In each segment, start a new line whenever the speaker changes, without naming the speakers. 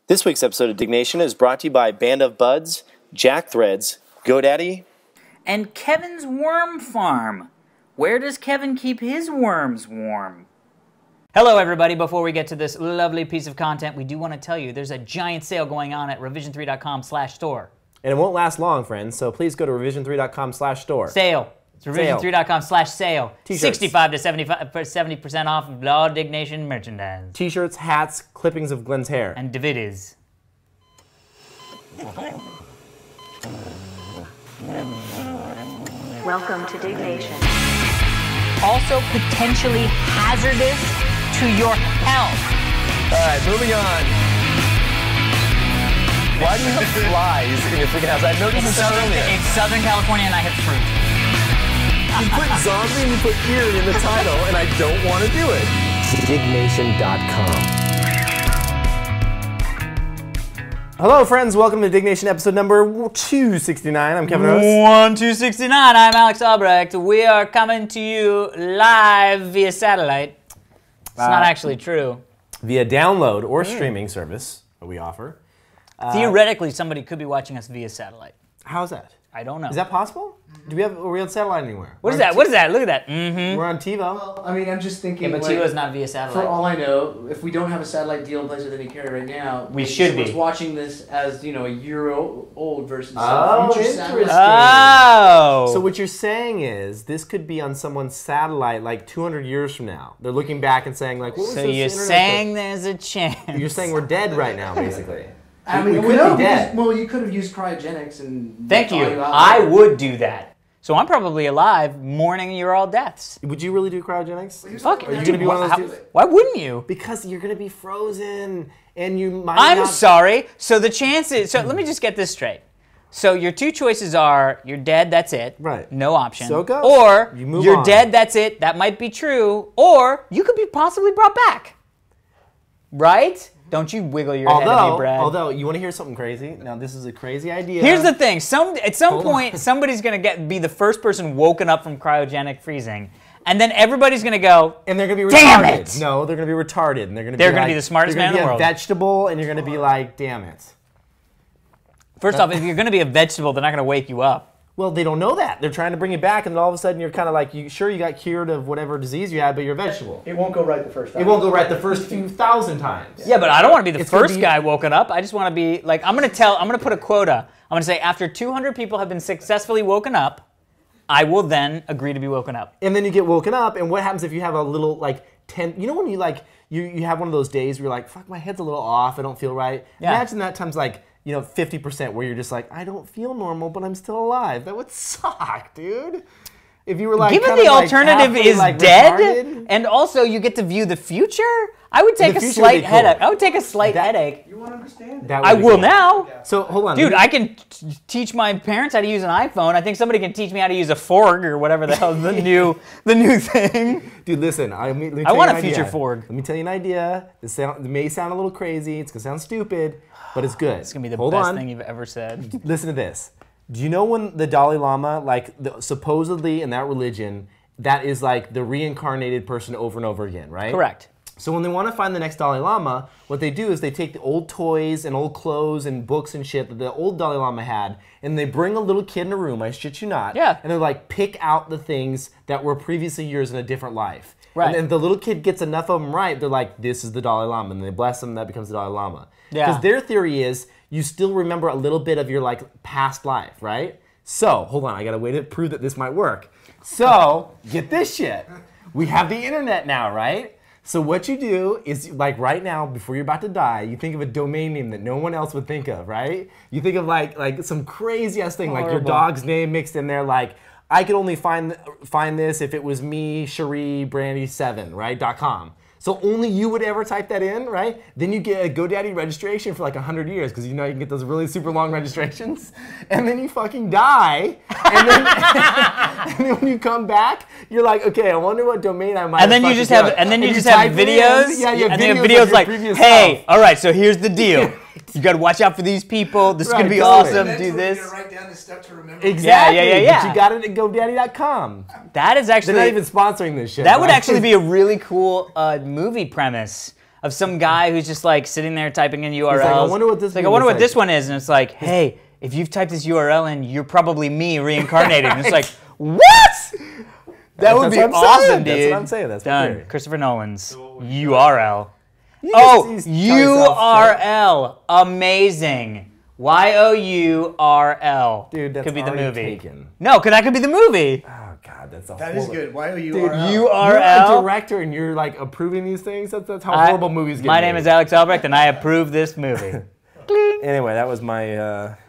This week's episode of Diggnation is brought to you by Band of Buds, Jack Threads, GoDaddy,
and Kevin's Worm Farm. Where does Kevin keep his worms warm? Hello everybody, before we get to this lovely piece of content, we do want to tell you there's a giant sale going on at revision3.com/store. And
it won't last long, friends, so please go to revision3.com/store.
Sale. It's revision3.com/sale.
T-shirts.
65 to 70% off of all Diggnation merchandise.
T-shirts, hats, clippings of Glenn's hair.
And DVDs.
Welcome to Diggnation.
Also potentially hazardous to your health.
All right, moving on. Why do you have flies in your freaking house? I noticed this earlier.
It's Southern California and I have fruit.
You put zombie and you put eerie in the title, and I don't want to do it. Diggnation.com.
Hello, friends. Welcome to Diggnation episode number 269. I'm Kevin Rose.
1269. I'm Alex Albrecht. We are coming to you live via satellite. It's not actually true.
Via download or streaming service that we offer.
Theoretically, somebody could be watching us via satellite.
How's that?
I don't know.
Is that possible? Are we on satellite anywhere?
What is that? What is that? Look at that. Mm-hmm.
We're on TiVo.
Well, I mean, I'm just thinking.
Yeah, but
like,
TiVo's not via satellite.
For all I know, if we don't have a satellite deal in place with any carrier right now,
we should be
watching this as a year old versus
future
satellite.
Oh.
So what you're saying is this could be on someone's satellite like 200 years from now. They're looking back and saying like, what was
so
this
you're
internet
saying there's a chance?
You're saying we're dead right now, basically.
I mean,
we could be dead.
Well, you could have used cryogenics and.
Thank you. I would do that. So I'm probably alive mourning your all deaths.
Would you really do cryogenics?
Fuck.
Are you going to be one of those dudes?
Why wouldn't you?
Because you're going to be frozen and you might
I'm sorry. So the chances, so let me just get this straight. So your two choices are you're dead, that's it.
Right.
No option.
So it goes.
Or
you're on.
Dead, that's it. That might be true. Or you could be possibly brought back. Right? Don't you wiggle your head at me, Brad.
Although, you want to hear something crazy? Now, this is a crazy idea.
Here's the thing. At some point, somebody's going to be the first person woken up from cryogenic freezing. And then everybody's going to go,
and they're going to be
damn
retarded.
it!
No, they're going to be retarded. And they're going
to be the smartest man in the world.
They're going to be a vegetable, and you're going to be like, damn it.
First off, if you're going to be a vegetable, they're not going to wake you up.
Well, they don't know that. They're trying to bring you back, and then all of a sudden you're kind of like, you got cured of whatever disease you had, but you're a vegetable.
It won't go right the first time.
It won't go right the first few thousand times.
Yeah, but I don't want to be the first guy woken up. I just want to be like, I'm going to put a quota. I'm going to say after 200 people have been successfully woken up, I will then agree to be woken up.
And then you get woken up, and what happens if you have a little like you know when you like you have one of those days where you're like, fuck, my head's a little off, I don't feel right. Yeah. Imagine that times like 50% where you're just like, I don't feel normal, but I'm still alive. That would suck, dude. If you were like,
given the alternative is dead,
retarded,
and also you get to view the future, I would take a slight headache. I would take a slight headache.
You won't understand.
I will now.
Yeah. So hold on,
dude. I can teach my parents how to use an iPhone. I think somebody can teach me how to use a Forg or whatever the hell the new thing.
Dude, listen. I
want a future Forg.
Let me tell you an idea. It may sound a little crazy. It's gonna sound stupid, but it's good.
It's gonna be the best thing you've ever said.
Listen to this. Do you know when the Dalai Lama, supposedly in that religion, that is like the reincarnated person over and over again, right?
Correct.
So when they want to find the next Dalai Lama, what they do is they take the old toys and old clothes and books and shit that the old Dalai Lama had, and they bring a little kid in a room, I shit you not,
yeah.
And they're like, pick out the things that were previously yours in a different life.
Right.
And then the little kid gets enough of them right, they're like, this is the Dalai Lama, and they bless him, that becomes the Dalai Lama.
Yeah.
Because their theory is, you still remember a little bit of your past life, right? So, hold on, I got a way to prove that this might work. So, get this shit. We have the internet now, right? So what you do is, like right now, before you're about to die, you think of a domain name that no one else would think of, right? You think of like some crazy ass thing, like your dog's name mixed in there, like, I could only find this if it was me, Cherie, Brandy7, right, .com. So only you would ever type that in, right? Then you get a GoDaddy registration for like 100 years, because you can get those really super long registrations. And then you fucking die. And then, and then when you come back, you're like, okay, I wonder what domain I might have.
And then you just have videos.
Yeah, you have
and
videos,
videos like, hey,
self.
all right, so here's the deal. You got to watch out for these people. This is
Right,
going to be
totally.
awesome.
Mentor,
Do
you
this.
gotta write down the step to remember.
Exactly.
Yeah.
But you got it at GoDaddy.com.
That is actually...
They're not even sponsoring this shit.
That would
right?
actually be a really cool movie premise of some guy who's just like sitting there typing in URLs.
I wonder what this
It's like, I
movie
wonder
is
what
like.
this one is. And it's like, hey, if you've typed this URL in, you're probably me reincarnated. And it's like, what? That would
That's
be
what I'm
awesome,
saying.
dude.
That's what I'm saying. That's my
Done.
theory.
Christopher Nolan's URL.
You
Oh,
just tell yourself
URL. Amazing. YOURL.
Dude, that's
could be the
already
movie.
taken.
No, because that could be the movie.
Oh God, that's a
That is
horrible-
good. Y-O-U-R-L.
Dude,
You're a
URL.
director and you're like approving these things. That's how horrible movies get.
My
made.
name is Alex Albrecht, and I approve this movie.
Anyway, that was my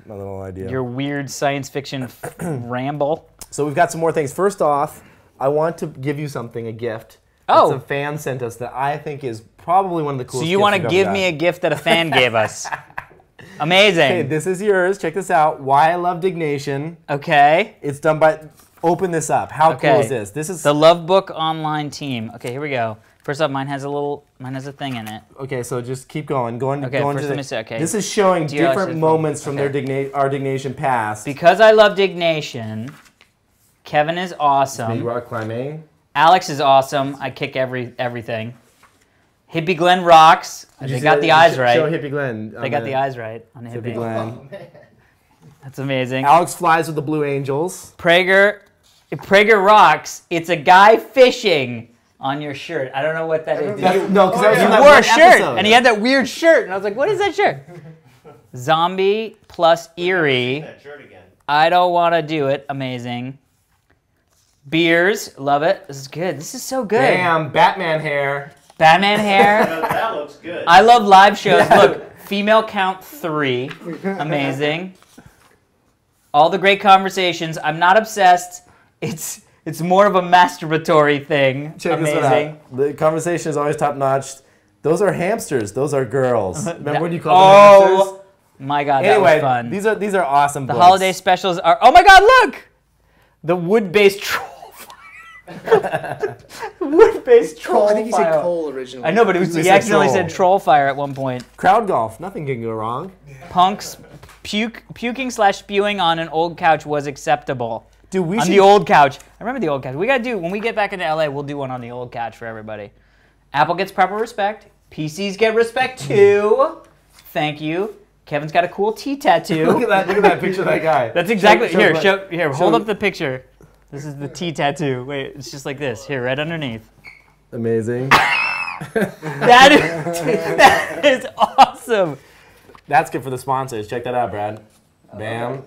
my little idea.
Your weird science fiction ramble.
So we've got some more things. First off, I want to give you something, a gift.
Oh.
It's a fan sent us that I think is probably one of the coolest.
So you want to give me a gift that a fan gave us? Amazing.
Okay, this is yours. Check this out. Why I Love Diggnation.
Okay.
It's done by. Open this up. How cool is this? This is
the Love Book online team. Okay, here we go. First up, mine has a thing in it.
okay. So just keep going.
Okay,
going
first
to
let me see, okay.
This is showing
Dear Alex,
different
it's
moments from
okay.
our Diggnation past.
Because I love Diggnation, Kevin is
Big
awesome.
rock climbing.
Alex is awesome. I kick everything. Hippie Glenn rocks. They got the eyes right.
Show Hippie Glenn.
They got the eyes right on
Hippie
Hippie.
Glenn.
That's amazing.
Alex flies with the Blue Angels.
Prager rocks. It's a guy fishing on your shirt. I don't know what that is.
No, because that was
You
from that
wore a
one
shirt,
episode.
and he had that weird shirt, and I was like, what is that shirt? Zombie plus Eerie.
That shirt again.
I don't want to do it. Amazing. Beers. Love it. This is good. This is so good.
Damn, Batman hair.
Batman hair.
That looks good.
I love live shows. Look, female count 3. Amazing. All the great conversations. I'm not obsessed. It's more of a masturbatory thing.
Check this
Amazing.
out. The conversation is always top notch. Those are hamsters. Those are girls. Remember when you called them hamsters?
Oh my God, that
Anyway,
was fun.
these are awesome.
The
books.
holiday specials are. Oh my God, look! The wood-based troll fire. Wood-based troll
I think he said
fire.
coal originally.
I know, but he
said
accidentally
troll.
said troll fire at one point.
Crowd golf. Nothing can go wrong.
Punks puking/spewing on an old couch was acceptable.
Dude, we
On
should.
the old couch. I remember the old couch. We gotta do, when we get back into LA, we'll do one on the old couch for everybody. Apple gets proper respect. PCs get respect too. Thank you. Kevin's got a cool T tattoo.
Look at that picture of that guy.
That's exactly, here,
show-
hold up the picture. This is the T tattoo. Wait, it's just like this. Here, right underneath.
Amazing.
That is awesome.
That's good for the sponsors. Check that out, Brad. Bam.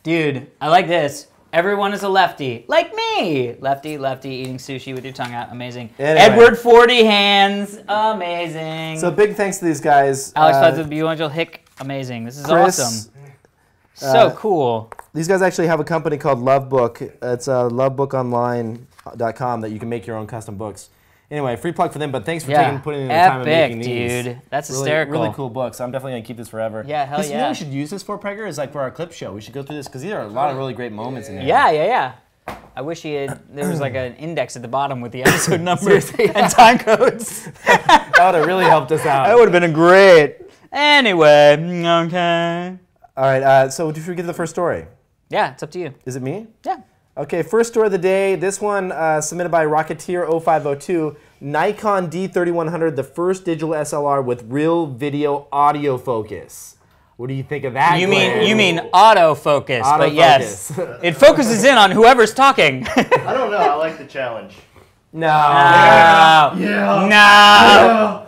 Dude, I like this. Everyone is a lefty. Like me. Lefty, eating sushi with your tongue out. Amazing.
Anyway.
Edward 40 hands. Amazing.
So big thanks to these guys.
Alex Flies with Blue Angel Hick. Amazing. This is
Chris,
awesome. So cool.
These guys actually have a company called Lovebook. It's lovebookonline.com that you can make your own custom books. Anyway, free plug for them, but thanks for putting in the time and making these.
Dude. That's
Really,
hysterical.
really cool books. I'm definitely gonna keep this forever.
Yeah, hell
You know
yeah.
what we should use this for, Prager? Is like for our clip show. We should go through this because these are a lot of really great moments in there.
Yeah. I wish there was like an index at the bottom with the episode numbers and time codes.
That would have really helped us out.
That would have been great. Anyway, okay.
All right. So did you get the first story?
Yeah, it's up to you.
Is it me?
Yeah.
Okay, first story of the day. This one submitted by Rocketeer0502. Nikon D3100, the first digital SLR with real video audio focus. What do you think of that?
You
Glenn?
mean autofocus, but yes.
Autofocus.
It focuses in on whoever's talking.
I don't know. I like the challenge.
No.
No.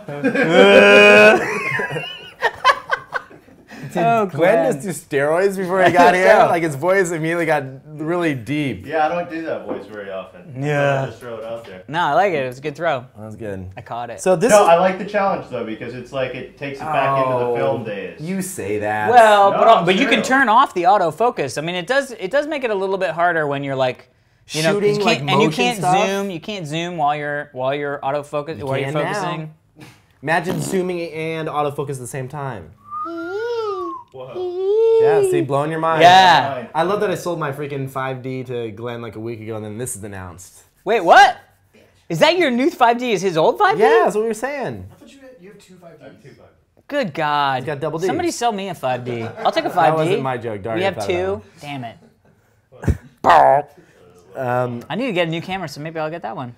Oh,
Glenn just do steroids before he got here? Like his voice immediately got really deep.
Yeah, I don't do that voice very often.
Yeah.
I just throw it out there.
No, I like it. It was a good throw.
That was good.
I caught it.
So this
No,
is,
I like the challenge though because it's like it takes it back into the film days.
You say that.
Well,
No,
but you can
true.
turn off the autofocus. I mean, it does make it a little bit harder when you're like, you know, 'cause
Shooting,
you
like,
can't, and you
motion
can't
stuff?
zoom. You can't zoom while you're autofocus while you're
can now.
focusing.
Imagine zooming and autofocus at the same time.
Whoa.
Yeah, see, blowing your mind.
Yeah.
I love that I sold my freaking 5D to Glenn like a week ago, and then this is announced.
Wait, what? Is that your new 5D? Is his old 5D?
Yeah, that's what we were saying.
I thought you have two 5Ds.
Good God.
He's got double Ds.
Somebody sell me a 5D. I'll take a 5D.
That wasn't my joke.
We
Daria
have
thought
two.
that
Damn it. I need to get a new camera, so maybe I'll get that one.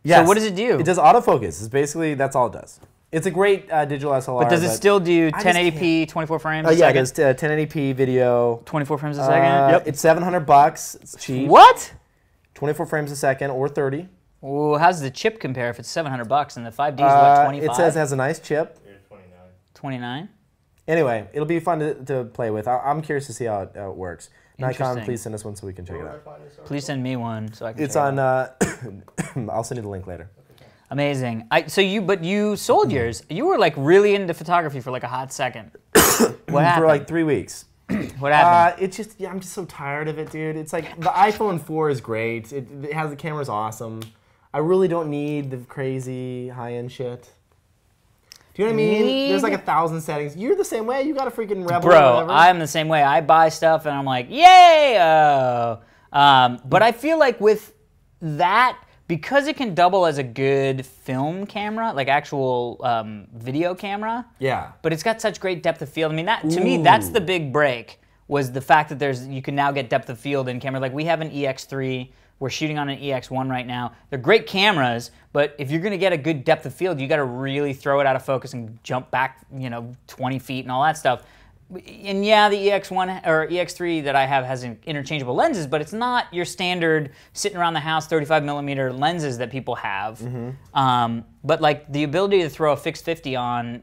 Yes.
So what does it do?
It does autofocus. It's basically, that's all it does. It's a great digital SLR.
But does it still do
I just
1080p, 24 frames a
yeah,
second?
it does 1080p video.
24 frames a second?
It's $700. It's cheap.
What?
24 frames a second or 30.
Well, how's the chip compare if it's $700 and the 5D is what, 25?
It says it has a nice chip.
29?
Anyway, it'll be fun to play with. I'm curious to see how it works. Nikon,
Interesting.
please send us one so we can check it out.
Please send me one so I can
It's
check
on.
it out.
I'll send you the link later.
Amazing. But you sold yours. You were like really into photography for like a hot second. What happened?
For like 3 weeks.
What happened?
It's just, I'm just so tired of it, dude. It's like the iPhone 4 is great. It has the camera's awesome. I really don't need the crazy high-end shit. Do you know what I mean? There's like 1,000 settings. You're the same way. You got a freaking Rebel.
Bro,
or whatever.
I'm the same way. I buy stuff and I'm like, yay! But I feel like with that, because it can double as a good film camera, like actual video camera.
Yeah.
But it's got such great depth of field. I mean, that to me, that's the big break. Was the fact that you can now get depth of field in camera. Like we have an EX3. We're shooting on an EX1 right now. They're great cameras, but if you're gonna get a good depth of field, you gotta really throw it out of focus and jump back, 20 feet and all that stuff. And yeah, the EX1 or EX3 that I have has interchangeable lenses, but it's not your standard sitting around the house 35mm lenses that people have. But like the ability to throw a fixed 50 on,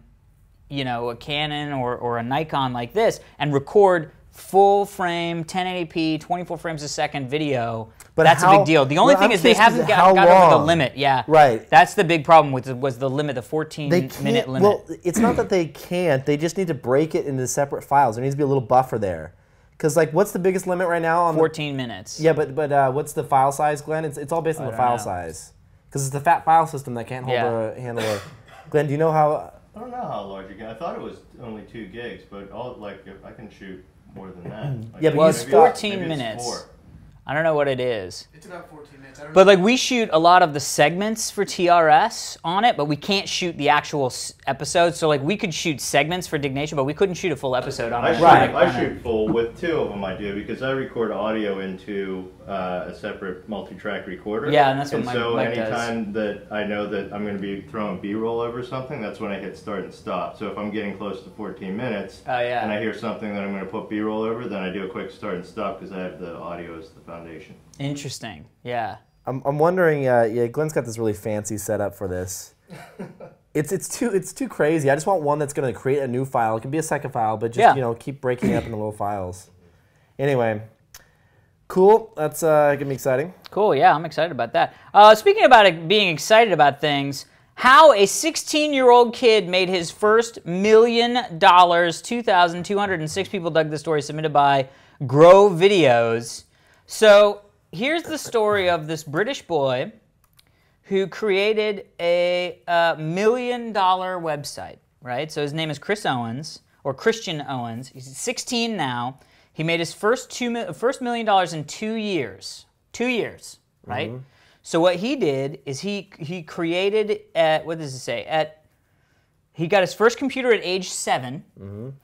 a Canon or a Nikon like this and record full frame, 1080p, 24 frames a second video.
But
that's a big deal. The only thing is they haven't got over the limit. Yeah,
right.
That's the big problem was the limit, the 14-minute limit.
Well, it's not that they can't. They just need to break it into separate files. There needs to be a little buffer there. Because like, what's the biggest limit right now?
14 minutes.
Yeah, but what's the file size, Glenn? It's all based on the file size. Because it's the fat file system that can't handle a. Glenn, do you know how?
I don't know how large you can. I thought it was only 2 gigs, but I can shoot more than that. Like
Yeah, but
Well, it's
maybe
14
maybe it's
minutes.
4.
I don't know what it is.
It's about 14 minutes. I don't
But
know.
like we shoot a lot of the segments for TRS on it, but we can't shoot the actual episodes. So like we could shoot segments for Diggnation, but we couldn't shoot a full episode on it.
I shoot full with 2 of them. I do because I record audio into a separate multi-track recorder.
Yeah, and that's what
so
Mike does.
anytime that I know that I'm going to be throwing B-roll over something, that's when I hit start and stop. So if I'm getting close to 14 minutes and I hear something that I'm going to put B-roll over, then I do a quick start and stop because I have the audio as the foundation.
Interesting. Yeah.
I'm wondering. Yeah, Glenn's got this really fancy setup for this. It's too crazy. I just want one that's going to create a new file. It can be a second file, but just keep breaking it up into little files. Anyway, cool. That's gonna be exciting.
Cool. Yeah, I'm excited about that. Speaking about being excited about things, how a 16-year-old kid made his first $1 million. 2,206 people dug the story, submitted by Grow Videos. So here's the story of this British boy who created a $1 million website, right? So his name is Chris Owens, or Christian Owens. He's 16 now. He made his first $1 million in 2 years. 2 years, right? So what he did is he created what does it say? He got his first computer at age 7.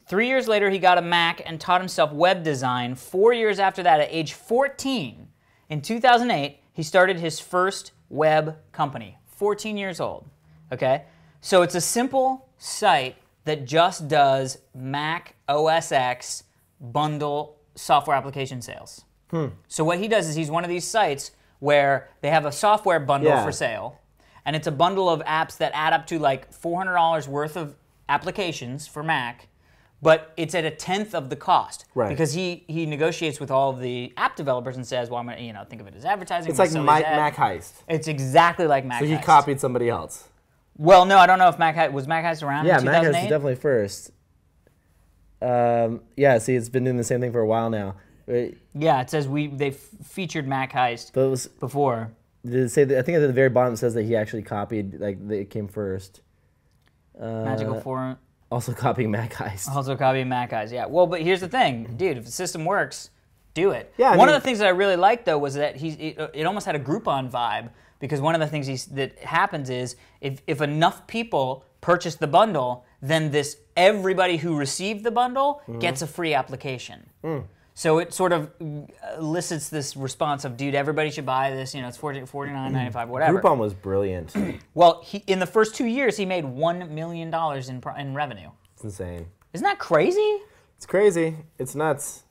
3 years later, he got a Mac and taught himself web design. 4 years after that, at age 14, in 2008, he started his first web company. 14 years old, okay? So it's a simple site that just does Mac OS X bundle software application sales. So what he does is he's one of these sites where they have a software bundle for sale, and it's a bundle of apps that add up to like $400 worth of applications for Mac, but it's at 1/10 of the cost.
Right.
Because he negotiates with all of the app developers and says, well, I'm going to think of it as advertising.
It's like Mac Heist.
It's exactly like Mac
So he
Heist.
copied somebody else.
Well, no, I don't know if Mac Heist was Mac Heist around in 2008?
Mac Heist is definitely first. Yeah, see, it's been doing the same thing for a while now. Right?
Yeah, it says they featured Mac Heist
But it was,
before.
did it say that, I think at the very bottom it says that he actually copied, like, it came first.
Magical Forum.
Also copying Mac Heist.
Also copying Mac Heist, yeah. Well, but here's the thing, dude, if the system works, do it.
Yeah,
One of the things that I really liked, though, was that it almost had a Groupon vibe, because one of the things that happens is if enough people purchase the bundle, then everybody who received the bundle gets a free application. So it sort of elicits this response of, dude, everybody should buy this. You know, it's $49.95, whatever.
Groupon was brilliant.
Well, in the first 2 years, he made $1 million in revenue.
It's insane.
Isn't that crazy?
It's crazy. It's nuts.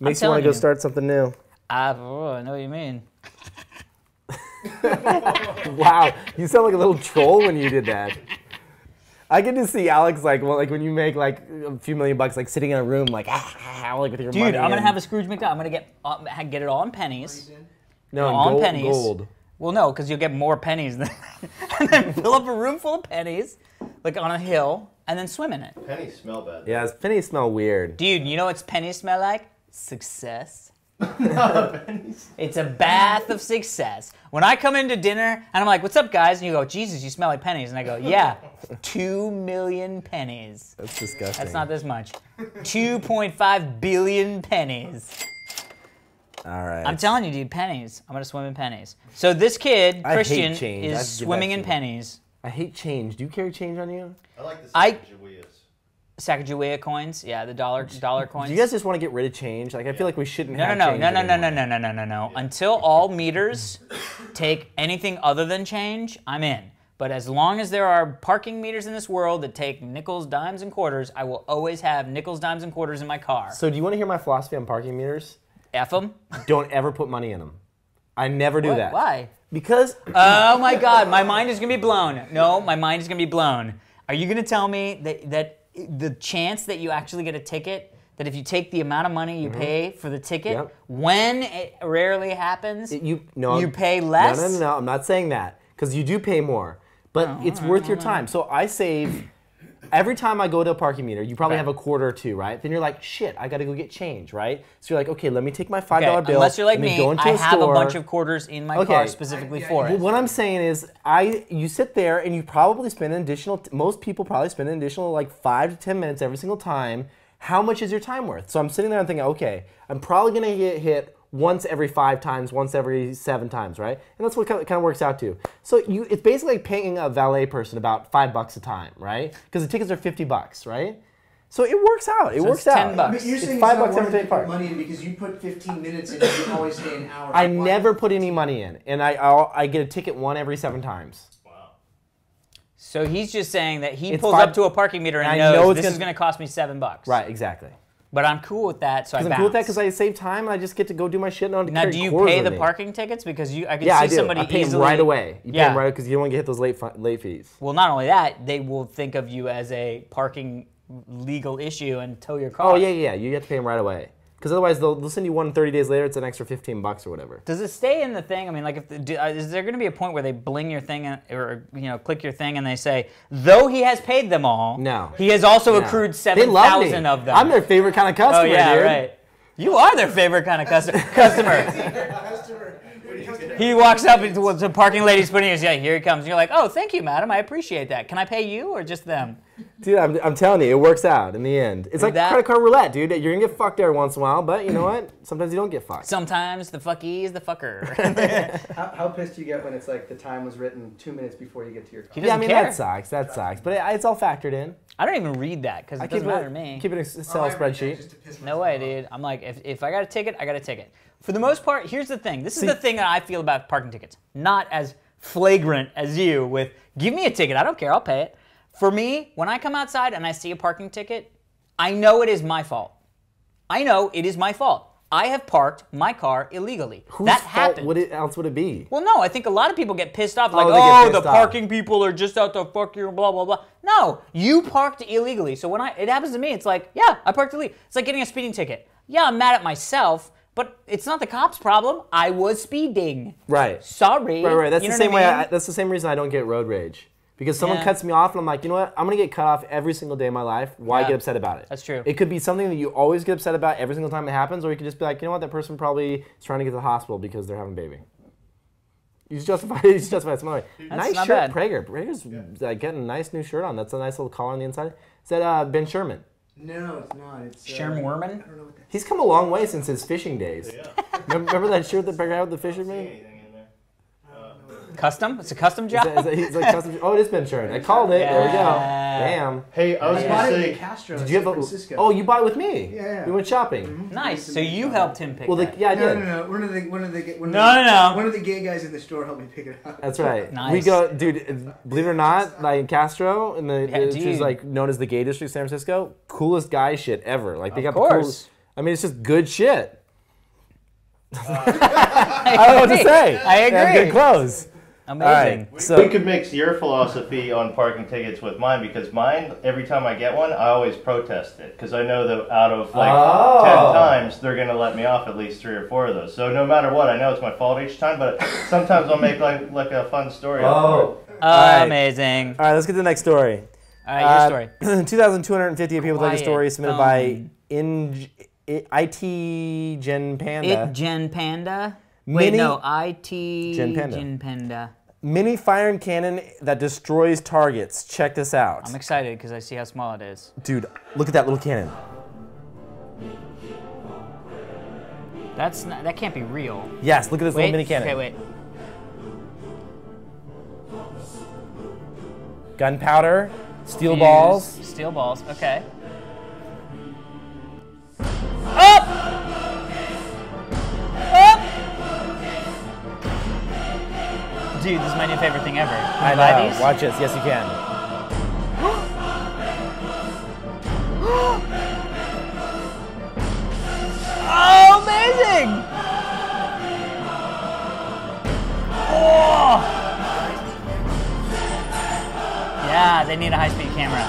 Makes you want to go start something new.
I know what you mean.
Wow, you sound like a little troll when you did that. I get to see Alex like when you make like a few $1 million, like sitting in a room like like with your money.
Dude, I'm gonna have a Scrooge McDuck. I'm gonna get it all in pennies.
No,
all in
pennies. Gold.
Well, no, because you'll get more pennies than and then fill up a room full of pennies, like on a hill, and then swim in it.
Pennies smell bad.
Yeah, pennies smell weird.
Dude, you know what's pennies smell like? Success.
Pennies.
It's a bath of success. When I come into dinner and I'm like, "What's up, guys?" and you go, "Jesus, you smell like pennies," and I go, "Yeah, 2 million pennies."
That's disgusting.
That's not this much. 2.5 billion pennies.
All right.
I'm telling you, dude, pennies. I'm gonna swim in pennies. So this kid, Christian,
change.
is swimming in pennies.
I hate change. Do you carry change on you?
I like the Sacagaweas.
Sacagawea coins, yeah, the dollar coins.
Do you guys just want to get rid of change? Like, I feel like we shouldn't have
No.
change anymore.
No. Until all meters take anything other than change, I'm in. But as long as there are parking meters in this world that take nickels, dimes, and quarters, I will always have nickels, dimes, and quarters in my car.
So do you want to hear my philosophy on parking meters?
F them?
Don't ever put money in them. I never do that.
Why?
Because...
Oh my God, my mind is going to be blown. No, my mind is going to be blown. Are you going to tell me that the chance that you actually get a ticket, that if you take the amount of money you pay for the ticket, when it rarely happens, you pay less?
No, I'm not saying that. Because you do pay more. But it's worth your time. So I save... Every time I go to a parking meter, you probably have a quarter or two, right? Then you're like, shit, I gotta go get change, right? So you're like, okay, let me take my $5 bill.
Unless you're like me,
go into
I
a
have
store.
a bunch of quarters in my car specifically for it.
Well, what I'm saying is, you sit there and you probably spend an additional, most people probably spend an additional like 5 to 10 minutes every single time. How much is your time worth? So I'm sitting there and thinking, okay, I'm probably gonna get hit once every 5 times, once every 7 times, right? And that's what kind of works out to. So it's basically like paying a valet person about $5 a time, right? Because the tickets are $50, right? So it works out. It works out.
$10. I
mean, you're
it's
saying
$5
it's
every day park.
money in because you put 15 minutes in and you always stay an hour.
I never put any money in, and I get a ticket one every 7 times.
So he's just saying that he pulls up to a parking meter and knows this is going to cost me $7.
Right, exactly.
But I'm cool with that, so I bounce.
I'm cool with that because I save time and I just get to go do my shit.
Now, do you pay the parking tickets? Because I can see somebody
I pay them right away. You pay them right because you don't want to get hit those late fees.
Well, not only that, they will think of you as a parking legal issue and tow your car.
Oh, yeah. You have to pay them right away. Because otherwise, they'll send you one 30 days later. It's an extra $15 or whatever.
Does it stay in the thing? I mean, like, is there going to be a point where they bling your thing or click your thing and they say, though he has paid them all, he has also accrued 7,000 of them.
I'm their favorite kind of customer,
dude.
Right.
You are their favorite kind of customer. He walks up to the parking lady's putting his, here he comes. And you're like, oh, thank you, madam. I appreciate that. Can I pay you or just them?
Dude, I'm telling you, it works out in the end. It's like credit card roulette, dude. You're going to get fucked every once in a while, but you know what? Sometimes you don't get fucked.
Sometimes the fucky is the fucker.
How pissed do you get when it's like the time was written 2 minutes before you get to your car?
Yeah, I mean, care.
That sucks. But it's all factored in.
I don't even read that because it doesn't matter to me.
Keep it in an Excel spreadsheet.
No way, dude. I'm like, if I got a ticket, I got a ticket. For the most part, here's the thing. This is the thing that I feel about parking tickets. Not as flagrant as you with, give me a ticket. I don't care. I'll pay it. For me, when I come outside and I see a parking ticket, I know it is my fault. I know it is my fault. I have parked my car illegally. That happens.
What else would it be?
Well, no, I think a lot of people get pissed off, like, the parking people are just out to fuck you, blah, blah, blah. No, you parked illegally. So when it happens to me, it's like, yeah, I parked illegally. It's like getting a speeding ticket. Yeah, I'm mad at myself, but it's not the cop's problem. I was speeding.
Right.
Sorry.
Right. That's the same way. That's the same reason I don't get road rage. Because someone cuts me off and I'm like, you know what? I'm going to get cut off every single day of my life. Why get upset about it?
That's true.
It could be something that you always get upset about every single time it happens, or you could just be like, you know what? That person probably is trying to get to the hospital because they're having a baby. You just justify it some other way. Nice shirt,
bad.
Prager. Prager's getting a nice new shirt on. That's a nice little collar on the inside. Is that Ben Sherman?
No, it's not. It's
Sherman Werman?
I don't know what that is.
He's come a long way since his fishing days.
Yeah.
Remember that shirt that Prager had with the fisherman?
Custom? It's a custom job?
It's like custom. Oh, it is been churned. I called it. There we go. Damn.
Hey, I was
bought
gonna
it
say.
in Castro,
Did you have
San
a?
Francisco.
Oh, you bought it with me.
Yeah.
We went shopping.
Nice. So you helped him pick
Well,
that.
yeah, I did.
No. One of the
No.
One of the gay guys in the store helped me pick it up.
That's right.
Nice.
We go, dude. Believe it or not, like in Castro, and
Yeah,
she's
dude.
like known as the gay district of San Francisco. Coolest guy shit ever. Like they
Of
got
course.
the coolest. I mean, it's just good shit. I don't know what to say.
I
They have
agree.
good clothes.
Amazing.
All right, so
We could mix your philosophy on parking tickets with mine because mine, every time I get one, I always protest it because I know that out of like 10 times, they're going to let me off at least 3 or 4 of those. So no matter what, I know it's my fault each time, but sometimes I'll make like a fun story up for it.
right.
Amazing.
all right, let's get to the next story.
All right, your story.
2,250 people like a story
Quiet
submitted by IT Gen Panda.
It Gen Panda? Wait,
Mini-
no, IT
Gen Panda.
Gen Panda.
Mini firing cannon that destroys targets. Check this out.
I'm excited because I see how small it is.
Dude, look at that little cannon.
That's not, that can't be real.
Yes, look at this
Wait,
little mini cannon.
okay, wait.
Gunpowder, steel
Fuse,
balls.
Steel balls, okay. Up! Up! Dude, this is my new favorite thing ever. Can
I
you buy
know.
these?
Watch this. Yes, you can.
Oh, amazing! Oh! Yeah, they need a high-speed camera.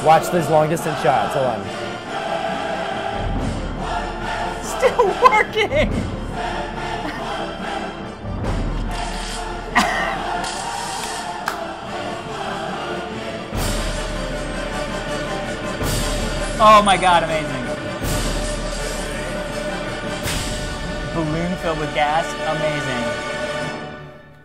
Watch these long distance shots. Hold on.
Still working! Oh my god, amazing. Balloon filled with gas, amazing.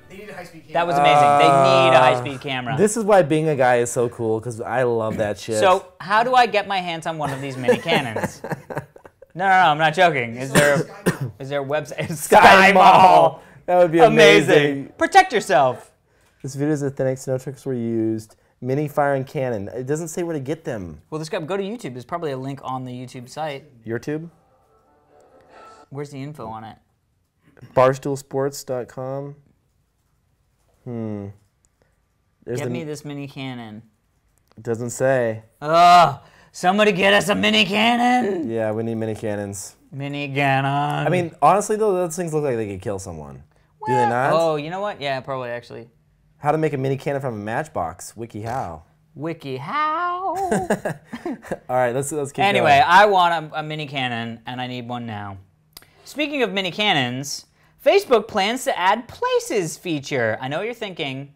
They need a high-speed camera.
That was amazing. They need a high-speed camera.
This is why being a guy is so cool, because I love that shit.
So, how do I get my hands on one of these mini cannons? No, I'm not joking. Is there a website?
Sky Mall. That would be amazing.
Protect yourself.
This video is authentic. No tricks were used. Mini firing cannon. It doesn't say where to get them.
Well, this guy, go to YouTube. There's probably a link on the YouTube site.
YouTube?
Where's the info on it?
Barstoolsports.com.
Get me this mini cannon.
It doesn't say.
Ugh! Somebody get us a mini cannon!
Yeah, we need mini cannons.
Mini cannon.
I mean, honestly though, those things look like they could kill someone. Do they not?
Oh, you know what? Yeah, probably actually.
How to make a mini cannon from a matchbox. Wiki how.
Wiki how?
All right, let's keep
Anyway,
going.
I want a mini cannon, and I need one now. Speaking of mini cannons, Facebook plans to add Places feature. I know what you're thinking.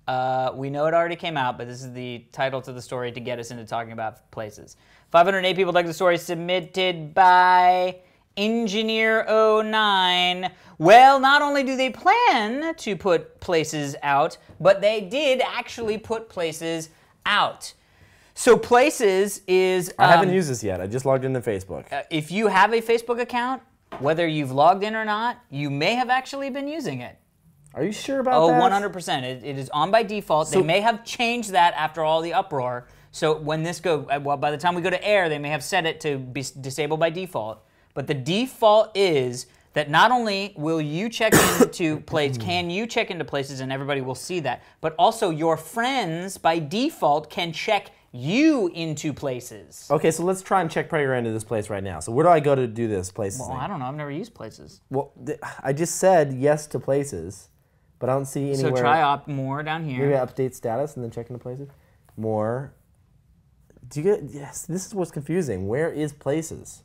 We know it already came out, but this is the title to the story to get us into talking about Places. 508 people like the story, submitted by Engineer09. Well, not only do they plan to put Places out, but they did actually put Places out. So Places is...
I haven't used this yet. I just logged into Facebook.
if you have a Facebook account, whether you've logged in or not, you may have actually been using it.
Are you sure about
Oh,
that?
100%. It is on by default. They may have changed that after all the uproar. So when this well, by the time we go to air, they may have set it to be disabled by default. But the default is that not only will you check into can you check into Places and everybody will see that, but also your friends by default can check you into Places.
Okay, so let's try and check Prager into this place right now. So where do I go to do this Places
Well,
thing?
I don't know. I've never used Places.
Well, I just said yes to Places, but I don't see anywhere.
So try more down here.
Maybe update status and then check into Places. More. Do you get? Yes, this is what's confusing. Where is Places?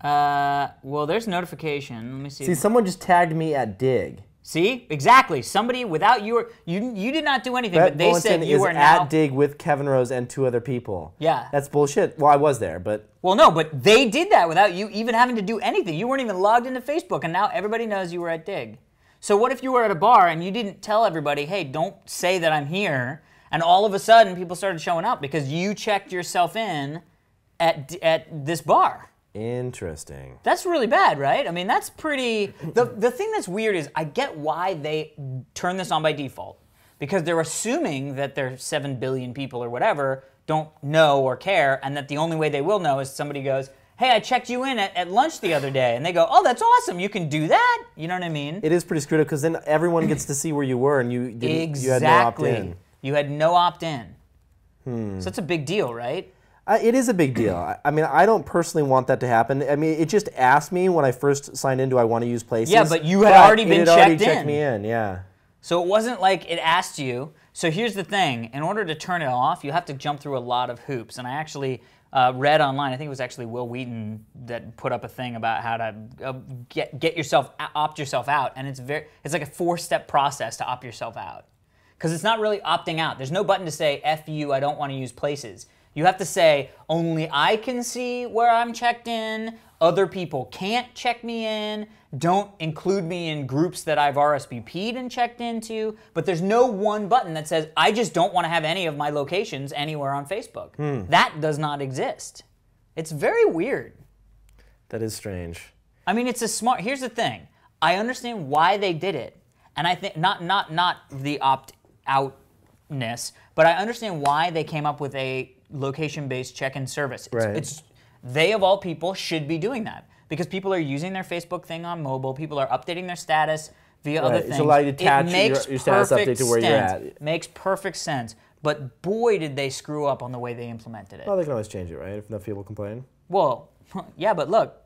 Well, there's notification. Let me see.
See, someone just tagged me at Dig.
See? Exactly. Somebody without you did not do anything, but they said you were now...
at Dig with Kevin Rose and 2 other people.
Yeah.
That's bullshit. Well, I was there, but...
Well, no, but they did that without you even having to do anything. You weren't even logged into Facebook, and now everybody knows you were at Dig. So what if you were at a bar and you didn't tell everybody, hey, don't say that I'm here, and all of a sudden people started showing up because you checked yourself in at this bar?
Interesting.
That's really bad, right? I mean, that's pretty... The thing that's weird is I get why they turn this on by default. Because they're assuming that their 7 billion people or whatever don't know or care, and that the only way they will know is somebody goes, hey, I checked you in at lunch the other day. And they go, oh, that's awesome. You can do that? You know what I mean?
It is pretty screwed up because then everyone gets to see where you were and you didn't.
Exactly.
You had no opt-in.
You had no opt-in. So that's a big deal, right?
It is a big deal. I mean, I don't personally want that to happen. I mean, it just asked me when I first signed in, do I want to use Places?
Yeah, but you had already been checked in.
Checked me in, yeah.
So it wasn't like it asked you. So here's the thing. In order to turn it off, you have to jump through a lot of hoops. And I actually read online, I think it was actually Will Wheaton that put up a thing about how to opt yourself out. And it's like a 4-step process to opt yourself out. Because it's not really opting out. There's no button to say, F you, I don't want to use Places. You have to say, only I can see where I'm checked in, other people can't check me in, don't include me in groups that I've RSVP'd and checked into, but there's no one button that says, I just don't want to have any of my locations anywhere on Facebook. That does not exist. It's very weird.
That is strange.
I mean, it's a smart, here's the thing. I understand why they did it, and I think, not the opt-outness, but I understand why they came up with a location-based check-in service. They, of all people, should be doing that because people are using their Facebook thing on mobile. People are updating their status via other things.
It's allowed you to attach your status update to where you're at.
It makes perfect sense. But boy, did they screw up on the way they implemented it.
Well, they can always change it, right? If enough people complain.
Well, yeah, but look.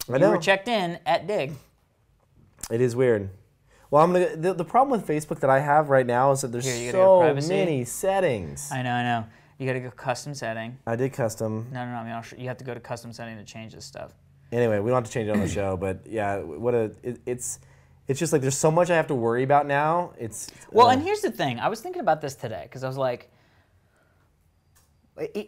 You were checked in at Dig.
It is weird. Well, the problem with Facebook that I have right now is that there's so many settings.
I know. You got to go custom setting.
I did custom.
No. I mean, you have to go to custom setting to change this stuff.
Anyway, we don't have to change it on the show, but yeah, it's just like there's so much I have to worry about now.
Well, and here's the thing. I was thinking about this today because I was like,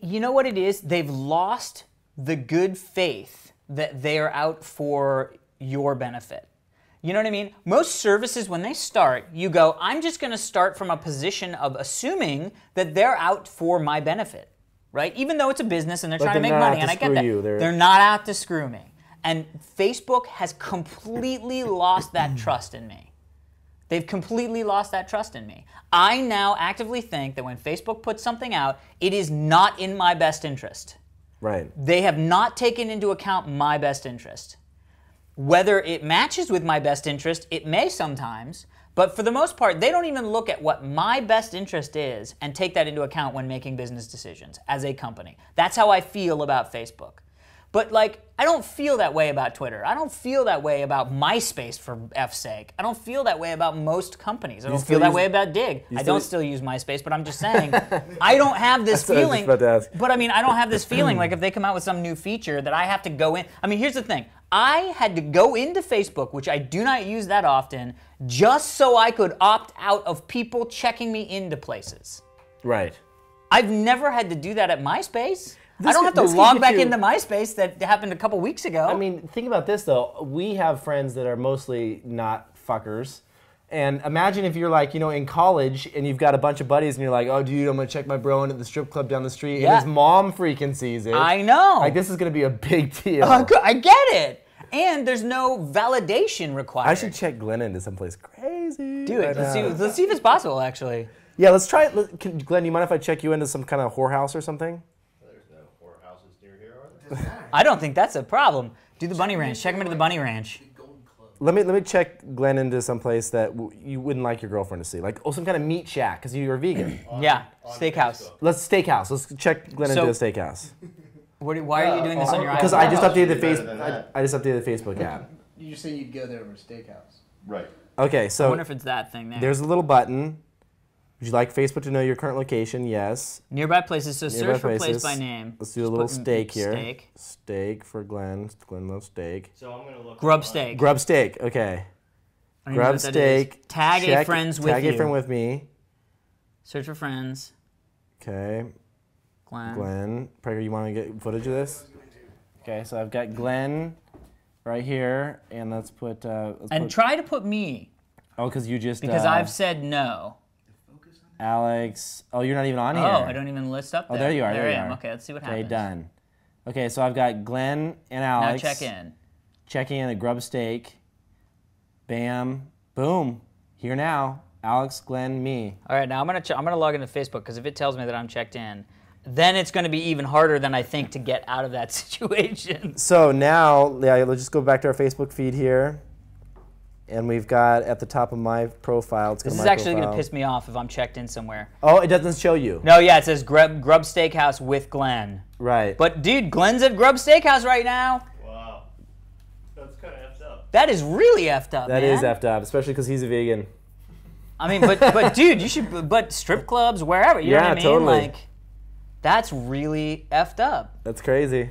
you know what it is? They've lost the good faith that they are out for your benefit. You know what I mean? Most services, when they start, you go, I'm just going to start from a position of assuming that they're out for my benefit, right? Even though it's a business and they're trying to make money, and I get that. They're not out to screw me. And Facebook has completely lost that trust in me. They've completely lost that trust in me. I now actively think that when Facebook puts something out, it is not in my best interest.
Right.
They have not taken into account my best interest. Whether it matches with my best interest, it may sometimes, but for the most part, they don't even look at what my best interest is and take that into account when making business decisions as a company. That's how I feel about Facebook. But like, I don't feel that way about Twitter. I don't feel that way about MySpace, for F's sake. I don't feel that way about most companies. I don't feel that way about Dig. I don't still use MySpace, but I'm just saying, I don't have this feeling. But I mean, I don't have this feeling like if they come out with some new feature that I have to go in. I mean, here's the thing. I had to go into Facebook, which I do not use that often, just so I could opt out of people checking me into places.
Right.
I've never had to do that at MySpace. I don't have to log back into MySpace. That happened a couple weeks ago.
I mean, think about this, though. We have friends that are mostly not fuckers. And imagine if you're like, in college and you've got a bunch of buddies and you're like, oh, dude, I'm going to check my bro in at the strip club down the street. Yeah. And his mom freaking sees it.
I know.
Like, this is going to be a big deal.
I get it. And there's no validation required.
I should check Glenn into someplace crazy.
Do it. Let's see if it's possible, actually.
Yeah, let's try it. Glenn, do you mind if I check you into some kind of whorehouse or something?
There's no whorehouses near here, are there?
I don't think that's a problem. Do the bunny ranch. Check him into the bunny ranch.
Let me check Glenn into some place that you wouldn't like your girlfriend to see, like some kind of meat shack because you're vegan.
Yeah, steakhouse.
Let's check Glenn into a steakhouse.
Why are you doing this on your iPhone?
Because I just updated the Facebook app.
You just say you'd go there over a steakhouse.
Right.
Okay, so
I wonder if it's that thing there.
There's a little button. Would you like Facebook to know your current location? Yes.
Nearby places. So search for place by name.
Let's do a little steak here. Steak for Glenn. Glenn loves steak.
So I'm gonna look.
Grub steak.
Grub steak. Okay. Grub steak.
Tag a friends with you.
Tag a friend with me.
Search for friends.
Okay. Glenn. Prager, you want to get footage of this? Okay, so I've got Glenn right here, and let's put.
Try to put me.
Oh, because you just.
Because I've said no.
Alex. Oh, you're not even on here.
Oh, I don't even list up there.
Oh, there you are.
There I am. Okay, let's see what happens.
Okay, done. Okay, so I've got Glenn and Alex.
Now check in.
Checking in at Grub Steak. Bam. Boom. Here now. Alex, Glenn, me.
All right, now I'm gonna log into Facebook because if it tells me that I'm checked in, then it's going to be even harder than I think to get out of that situation.
So now, yeah, let's just go back to our Facebook feed here. And we've got at the top of my profile.
This is actually going to piss me off if I'm checked in somewhere.
Oh, it doesn't show you.
No, yeah, it says Grub Steakhouse with Glenn.
Right.
But dude, Glenn's at Grub Steakhouse right now.
Wow. That's kind of effed up.
That is really effed up,
That
man.
is effed up, especially because he's a vegan.
I mean, but dude, you should, but strip clubs, wherever, you know what I mean?
Totally.
Like, that's really effed up.
That's crazy.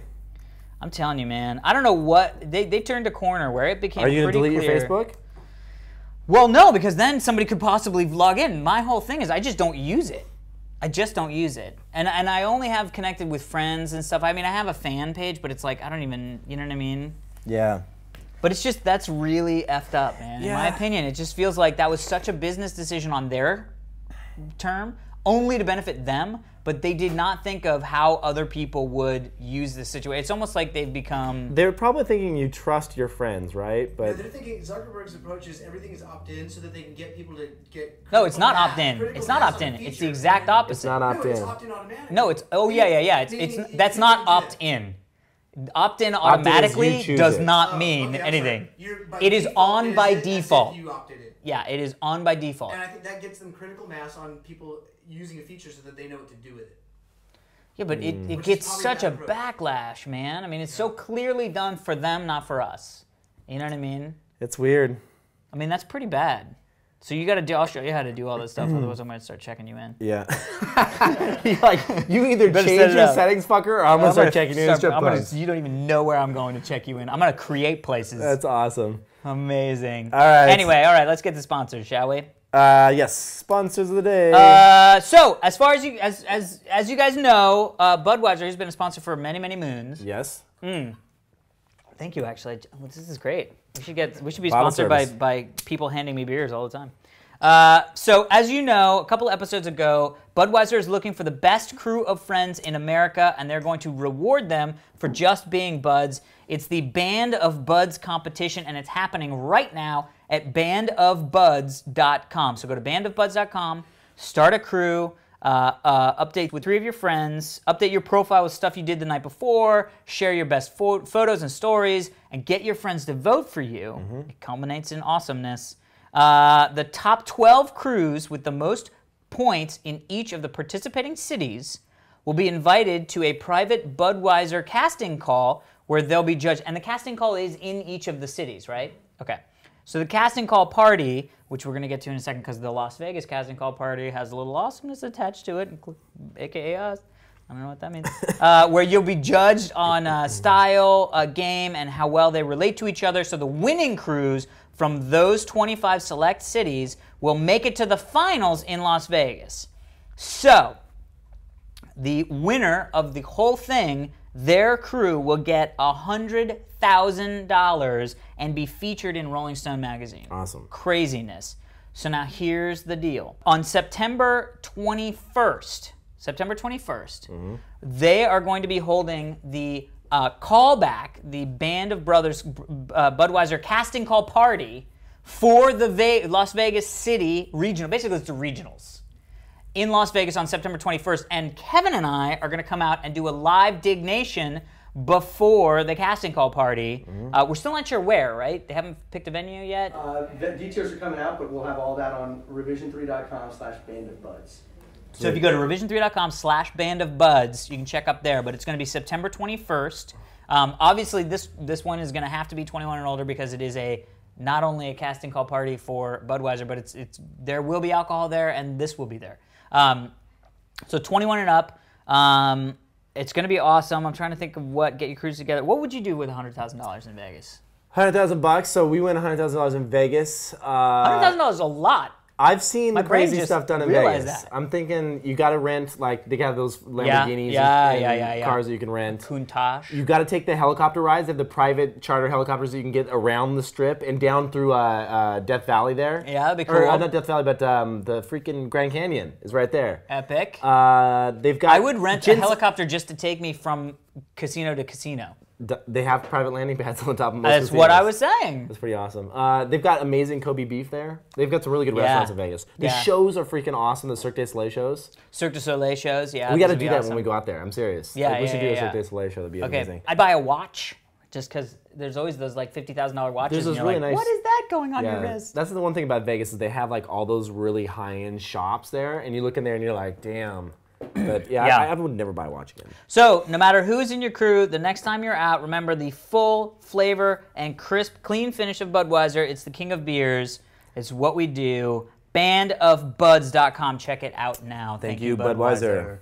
I'm telling you, man. I don't know what, they turned a corner where it became pretty clear.
Are you going to delete your Facebook?
Well, no, because then somebody could possibly log in. My whole thing is I just don't use it. I just don't use it. And I only have connected with friends and stuff. I mean, I have a fan page, but it's like, I don't even, you know what I mean?
Yeah.
But it's just, that's really effed up, man.
Yeah.
In my opinion, it just feels like that was such a business decision on their term, only to benefit them, but they did not think of how other people would use this situation. It's almost like they've become...
They're probably thinking you trust your friends, right? But
they're thinking Zuckerberg's approach is everything is opt-in so that they can get people to get...
No, it's not opt-in. It's not opt-in. It's the exact opposite.
It's not opt-in.
No, it's opt-in automatically.
No, it's... Oh, yeah. That's not opt-in. Opt-in automatically does not mean anything. It is on by default.
You opted in.
Yeah, it is on by default.
And I think that gets them critical mass on people using a feature so that they know what to do with it.
Yeah, but it gets such a backlash, man. I mean, it's so clearly done for them, not for us. You know what I mean?
it's weird.
I mean, that's pretty bad. So you got to do. I'll show you how to do all this stuff. Otherwise, I'm going to start checking you in.
Yeah. you either
Better
change
set it
your
up.
settings, fucker, or I'm going to start checking you in.
You don't even know where I'm going to check you in. I'm going to create places.
That's awesome.
Amazing.
All right.
Anyway, all right. Let's get the sponsors, shall we?
Yes. Sponsors of the day.
So as far as you guys know, Budweiser has been a sponsor for many moons.
Yes.
Thank you. Actually, this is great. We should be
Bottle
sponsored
service.
by people handing me beers all the time. So as you know, a couple episodes ago, Budweiser is looking for the best crew of friends in America, and they're going to reward them for just being buds. It's the Band of Buds competition, and it's happening right now at bandofbuds.com. So go to bandofbuds.com, start a crew, update with 3 of your friends, update your profile with stuff you did the night before, share your best photos and stories, and get your friends to vote for you. It culminates in awesomeness. The top 12 crews with the most points in each of the participating cities will be invited to a private Budweiser casting call where they'll be judged. And the casting call is in each of the cities, right? Okay. So the casting call party, which we're going to get to in a second because the Las Vegas casting call party has a little awesomeness attached to it, a.k.a. us. I don't know what that means. Where you'll be judged on style, game, and how well they relate to each other. So the winning crews from those 25 select cities will make it to the finals in Las Vegas. So the winner of the whole thing, their crew will get $100,000 and be featured in Rolling Stone magazine.
Awesome.
Craziness. So now here's the deal. On September 21st, they are going to be holding the callback, the Band of Brothers Budweiser casting call party for the Las Vegas City Regional. Basically, it's the regionals in Las Vegas on September 21st. And Kevin and I are going to come out and do a live Diggnation before the casting call party. We're still not sure where, right? They haven't picked a venue yet?
The details are coming out, but we'll have all that on revision3.com/bandofbuds.
So if you go to revision3.com/bandofbuds, you can check up there, but it's going to be September 21st. Obviously, this one is going to have to be 21 and older because it is not only a casting call party for Budweiser, but it's there will be alcohol there, and this will be there. So 21 and up. It's going to be awesome. I'm trying to think of get your crews together. What would you do with $100,000 in Vegas?
$100,000 bucks. So we win $100,000 in Vegas.
$100,000 is a lot.
I've seen
My brain
crazy
just
stuff done in
realized
Vegas.
that.
I'm thinking you got to rent, like, they got those Lamborghinis and cars that you can rent.
Countach.
You got to take the helicopter rides. They have the private charter helicopters that you can get around the strip and down through Death Valley there.
Yeah, that'd be cool.
Or, not Death Valley, but the freaking Grand Canyon is right there.
Epic.
They've got.
I would rent a helicopter just to take me from casino to casino.
They have private landing pads on top of most
That's
casinos.
what I was saying.
That's pretty awesome. They've got amazing Kobe beef there. They've got some really good restaurants in Vegas. The shows are freaking awesome. The Cirque du Soleil shows.
Cirque du Soleil shows, yeah.
We got to do that when we go out there. I'm serious.
Yeah,
we should do a Cirque du Soleil show. That'd be amazing.
I'd buy a watch just because there's always those like $50,000 watches.
There's those
and you're
really
like,
nice.
what is that going on your wrist?
That's the one thing about Vegas is they have like all those really high-end shops there, and you look in there and you're like, damn. But I would never buy a watch again.
So no matter who's in your crew, the next time you're out, remember the full flavor and crisp, clean finish of Budweiser. It's the king of beers. It's what we do. Bandofbuds.com. Check it out now. Thank you, Budweiser.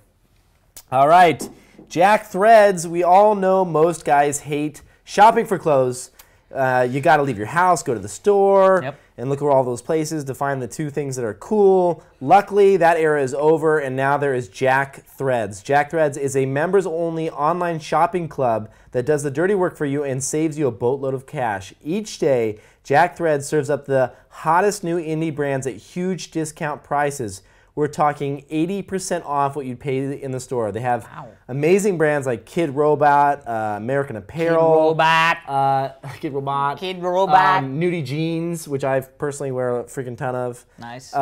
All right. Jack Threads. We all know most guys hate shopping for clothes. You got to leave your house, go to the store, and look at all those places to find the two things that are cool. Luckily, that era is over, and now there is Jack Threads. Jack Threads is a members-only online shopping club that does the dirty work for you and saves you a boatload of cash. Each day, Jack Threads serves up the hottest new indie brands at huge discount prices. We're talking 80% off what you'd pay in the store. They have amazing brands like Kid Robot, American Apparel. Kid Robot. Nudie Jeans, which I personally wear a freaking ton of.
Nice.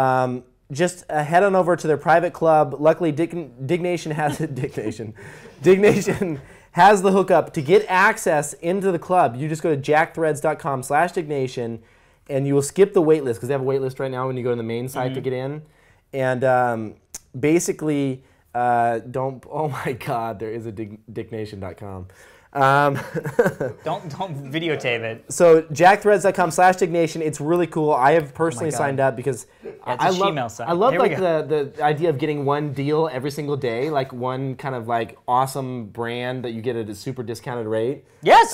Just head on over to their private club. Luckily, Diggnation has Diggnation has the hookup to get access into the club. You just go to jackthreads.com/Diggnation, and you will skip the wait list because they have a wait list right now when you go to the main site to get in. And basically, don't. Oh my God, there is a Diggnation.com.
Don't videotape it.
So jackthreads.com/Diggnation. It's really cool. I have personally signed up because I love like the idea of getting one deal every single day, like one kind of like awesome brand that you get at a super discounted rate.
Yes.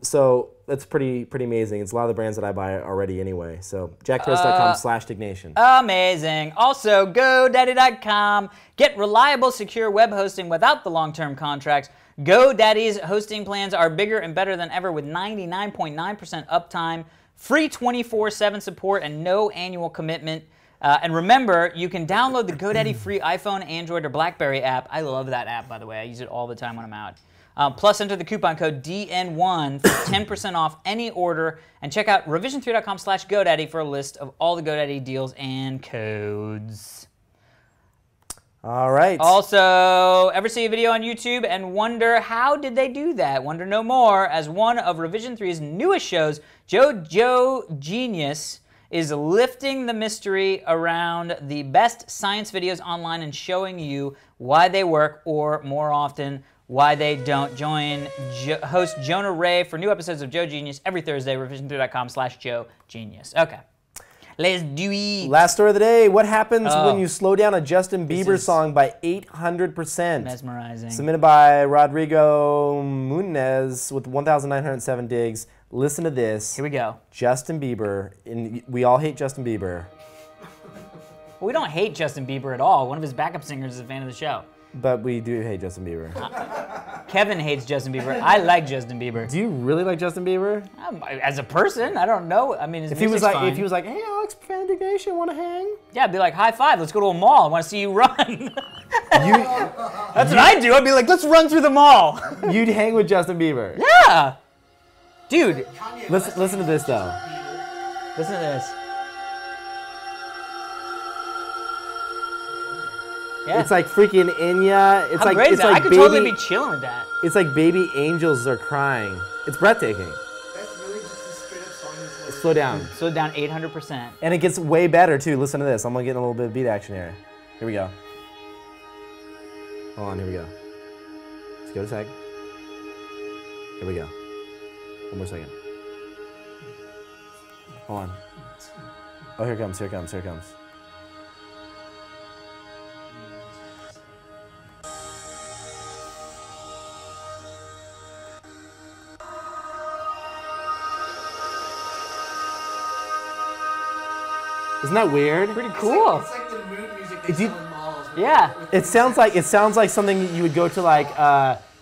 So that's pretty amazing. It's a lot of the brands that I buy already anyway. So jackthreads.com/Diggnation.
Amazing. Also, GoDaddy.com. Get reliable, secure web hosting without the long-term contracts. GoDaddy's hosting plans are bigger and better than ever with 99.9% uptime, free 24/7 support, and no annual commitment. And remember, you can download the GoDaddy free iPhone, Android, or BlackBerry app. I love that app, by the way. I use it all the time when I'm out. Plus, enter the coupon code DN1 for 10% off any order. And check out revision3.com/GoDaddy for a list of all the GoDaddy deals and codes.
All right.
Also, ever see a video on YouTube and wonder how did they do that? Wonder no more, as one of Revision 3's newest shows, Joe Genius, is lifting the mystery around the best science videos online and showing you why they work, or more often, why they don't. Join host Jonah Ray for new episodes of Joe Genius every Thursday, revision3.com/Joe Genius. Okay. Let's do it.
Last story of the day. What happens when you slow down a Justin Bieber song by 800%?
Mesmerizing.
Submitted by Rodrigo Munez with 1,907 digs. Listen to this.
Here we go.
Justin Bieber. And we all hate Justin Bieber.
Well, we don't hate Justin Bieber at all. One of his backup singers is a fan of the show.
But we do hate Justin Bieber.
Kevin hates Justin Bieber. I like Justin Bieber.
Do you really like Justin Bieber?
As a person, I don't know. I mean,
if he was like, hey, Alex, fan Diggnation, want to hang?
Yeah, I'd be like, high five. Let's go to a mall. I want to see you run. That's what I'd do. I'd be like, let's run through the mall.
You'd hang with Justin Bieber.
Yeah, dude.
Listen to this though.
Listen to this. Yeah.
It's like freaking Enya. It's like it's like
I could totally be chilling with that.
It's like baby angels are crying. It's breathtaking.
That's really just a straight up song.
Slow down.
Slow down 800%.
And it gets way better too. Listen to this. I'm gonna get a little bit of beat action here. Here we go. Hold on. Here we go. Let's go a sec. Here we go. One more second. Hold on. Oh, here it comes. Here it comes. Here it comes. Isn't that weird?
Pretty cool.
It's like the mood music they sell in malls.
Yeah.
It sounds like something you would go to like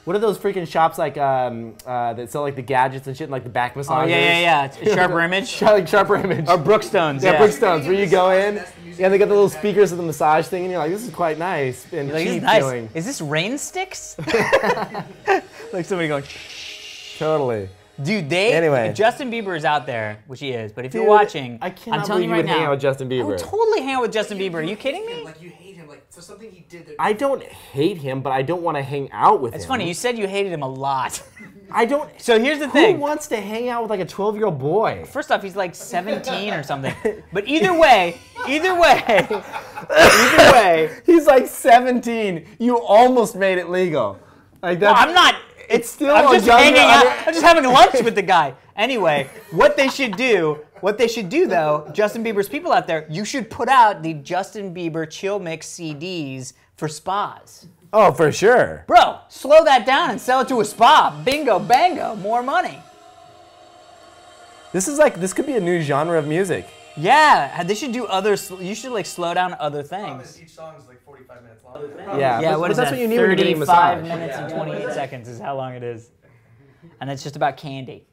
what are those freaking shops like that sell like the gadgets and shit and like the back massagers?
Oh yeah. Sharper Image.
Sharper Image.
Or Brookstones.
Yeah, Brookstones, where you go in, and they got the little speakers with the massage thing, and you're like, this is quite nice and
Like,
cheap
nice.
feeling.
Is this rain sticks? Like somebody going, shh.
Totally.
Dude,
Anyway.
Justin Bieber is out there, which he is, but if you're
Dude,
watching,
I cannot
I'm telling
believe
you right
would hang
now,
out with Justin Bieber.
I would totally hang out with Justin Bieber. Are you kidding me?
Like you hate him, like for something he did. That
I don't hate him, but I don't want to hang out with him.
It's funny, you said you hated him a lot.
I don't.
So here's the
Who
thing.
wants to hang out with like a 12-year-old boy?
First off, he's like 17 or something. But either way,
He's like 17. You almost made it legal. Like that's.
I'm not.
It's still.
I'm
a
just
younger
hanging out.
under-
I'm just having lunch with the guy. Anyway, what they should do though, Justin Bieber's people out there, you should put out the Justin Bieber Chill Mix CDs for spas.
Oh, for sure.
Bro, slow that down and sell it to a spa. Bingo, bango, more money.
This could be a new genre of music.
Yeah, they should do other. You should like slow down other
Problem
things.
is each song is like 45 minutes long.
Yeah,
Yeah,
but,
what
but
is
that's
that?
what you need when you're getting a
35
massage.
minutes and 28 seconds is how long it is, and it's just about candy.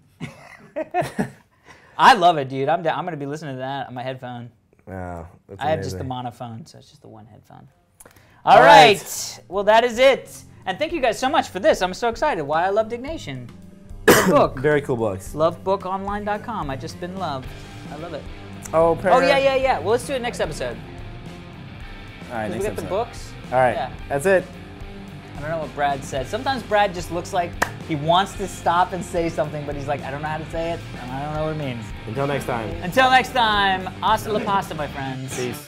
I love it, dude. I'm gonna be listening to that on my headphone.
Wow, that's
I have just the
amazing.
monophone, so it's just the one headphone. All right. Well, that is it. And thank you guys so much for this. I'm so excited. Why I Love Diggnation. The book.
Very cool books.
Lovebookonline.com. I just been loved. I love it.
Oh,
Oh, yeah. Well, let's do it next episode.
All right,
We
next
got the
episode.
books.
All right,
Yeah.
that's it.
I don't know what Brad said. Sometimes Brad just looks like he wants to stop and say something, but he's like, I don't know how to say it, and I don't know what it means.
Until next time.
Until next time, hasta la pasta, my friends.
Peace.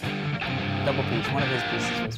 Double piece. One of his pieces was